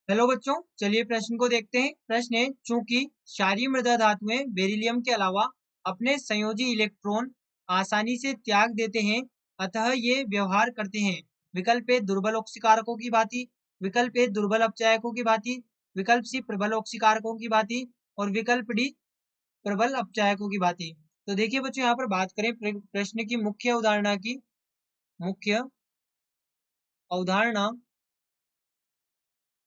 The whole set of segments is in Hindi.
हेलो बच्चों, चलिए प्रश्न को देखते हैं। प्रश्न है, चूंकि क्षारीय मृदा धातुएं बेरिलियम के अलावा अपने संयोजी इलेक्ट्रॉन आसानी से त्याग देते हैं, अतः ये व्यवहार करते हैं। विकल्प ए दुर्बल ऑक्सीकारकों की भांति, विकल्प ए दुर्बल अपचायकों की भांति, विकल्प सी प्रबल ऑक्सीकारकों की भांति और विकल्प डी प्रबल अपचायकों की भांति। तो देखिए बच्चों, यहाँ पर बात करें प्रश्न की मुख्य अवधारणा की। मुख्य अवधारणा,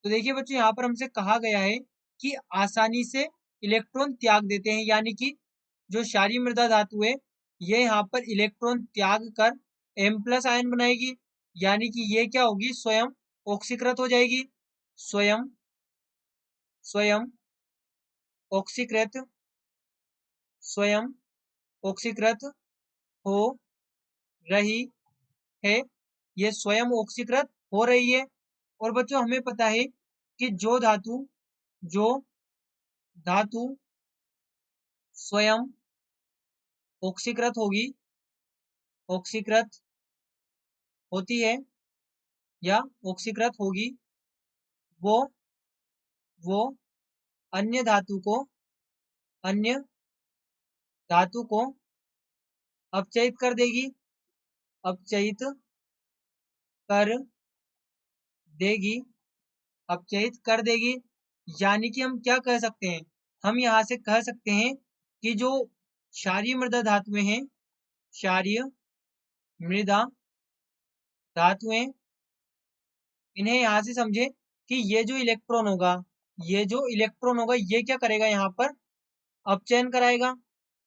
तो देखिए बच्चों, यहाँ पर हमसे कहा गया है कि आसानी से इलेक्ट्रॉन त्याग देते हैं, यानी कि जो क्षारीय मृदा धातु है ये यहाँ पर इलेक्ट्रॉन त्याग कर M+ आयन बनाएगी, यानी कि ये क्या होगी, स्वयं ऑक्सीकृत हो जाएगी। स्वयं स्वयं ऑक्सीकृत स्वयं ऑक्सीकृत हो रही है। ये स्वयं ऑक्सीकृत हो रही है। और बच्चों, हमें पता है कि जो धातु स्वयं ऑक्सीकृत ऑक्सीकृत होती है या ऑक्सीकृत होगी, वो वो अन्य धातु को अपचयित कर देगी, अपचयित कर देगी, अपचयित कर देगी। यानी कि हम क्या कह सकते हैं, हम यहाँ से कह सकते हैं कि जो क्षारीय मृदा धातुएं हैं, क्षारीय मृदा धातुएं, इन्हें यहाँ से समझे कि ये जो इलेक्ट्रॉन होगा, ये क्या करेगा, यहाँ पर अपचयन कराएगा,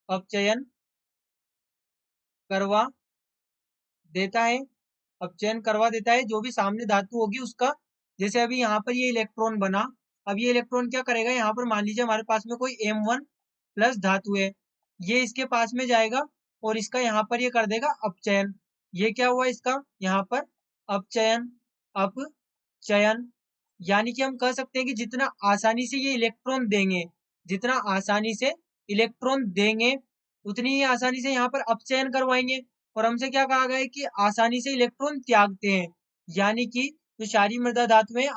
अपचयन करवा देता है, अपचयन करवा देता है जो भी सामने धातु होगी उसका। जैसे अभी यहाँ पर ये इलेक्ट्रॉन बना, अब ये इलेक्ट्रॉन क्या करेगा, यहाँ पर मान लीजिए हमारे पास में कोई M1+ धातु है, ये इसके पास में जाएगा और इसका यहाँ पर ये कर देगा अपचयन। ये क्या हुआ इसका, यहाँ पर अपचयन, अपचयन। यानी कि हम कह सकते हैं कि जितना आसानी से ये इलेक्ट्रॉन देंगे, जितना आसानी से इलेक्ट्रॉन देंगे, उतनी ही आसानी से यहाँ पर अपचयन करवाएंगे। और हमसे क्या कहा गया है कि आसानी से इलेक्ट्रॉन त्यागते हैं, यानी कि जो क्षारीय मृदा धातु में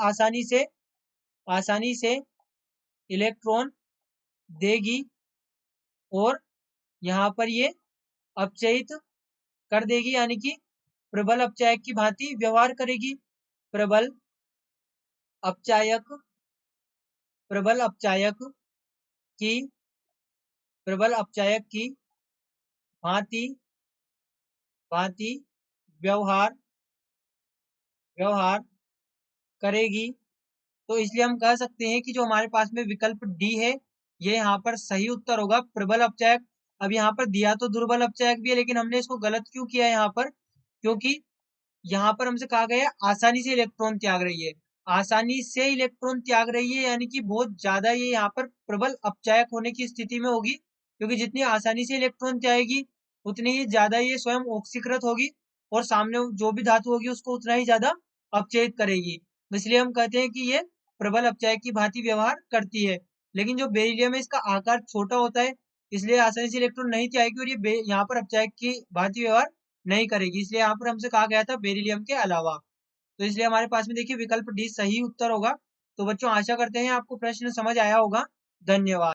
आसानी से इलेक्ट्रॉन देगी और यहाँ पर ये अपचयित कर देगी, यानी कि प्रबल अपचायक की भांति व्यवहार करेगी। प्रबल अपचायक प्रबल अपचायक की प्रबल अपचायक की भांति भांति व्यवहार व्यवहार करेगी। तो इसलिए हम कह सकते हैं कि जो हमारे पास में विकल्प डी है, ये यहाँ पर सही उत्तर होगा, प्रबल अपचायक। अब यहाँ पर दिया तो दुर्बल अपचायक भी है, लेकिन हमने इसको गलत क्यों किया यहाँ पर, क्योंकि यहाँ पर हमसे कहा गया है आसानी से इलेक्ट्रॉन त्याग रही है, आसानी से इलेक्ट्रॉन त्याग रही है, यानी कि बहुत ज्यादा ये यहाँ पर प्रबल अपचायक होने की स्थिति में होगी, क्योंकि जितनी आसानी से इलेक्ट्रॉन त्यागेगी उतनी ही ज्यादा ये स्वयं ऑक्सीकृत होगी और सामने जो भी धातु होगी उसको उतना ही ज्यादा अपचयित करेगी। इसलिए हम कहते हैं कि ये प्रबल अपचायक की भांति व्यवहार करती है। लेकिन जो बेरिलियम है इसका आकार छोटा होता है, इसलिए आसानी से इलेक्ट्रॉन नहीं त्यागेगी और ये यहाँ पर अपचायक की भांति व्यवहार नहीं करेगी। इसलिए यहाँ पर हमसे कहा गया था बेरिलियम के अलावा। तो इसलिए हमारे पास में देखिए विकल्प डी सही उत्तर होगा। तो बच्चों, आशा करते हैं आपको प्रश्न समझ आया होगा। धन्यवाद।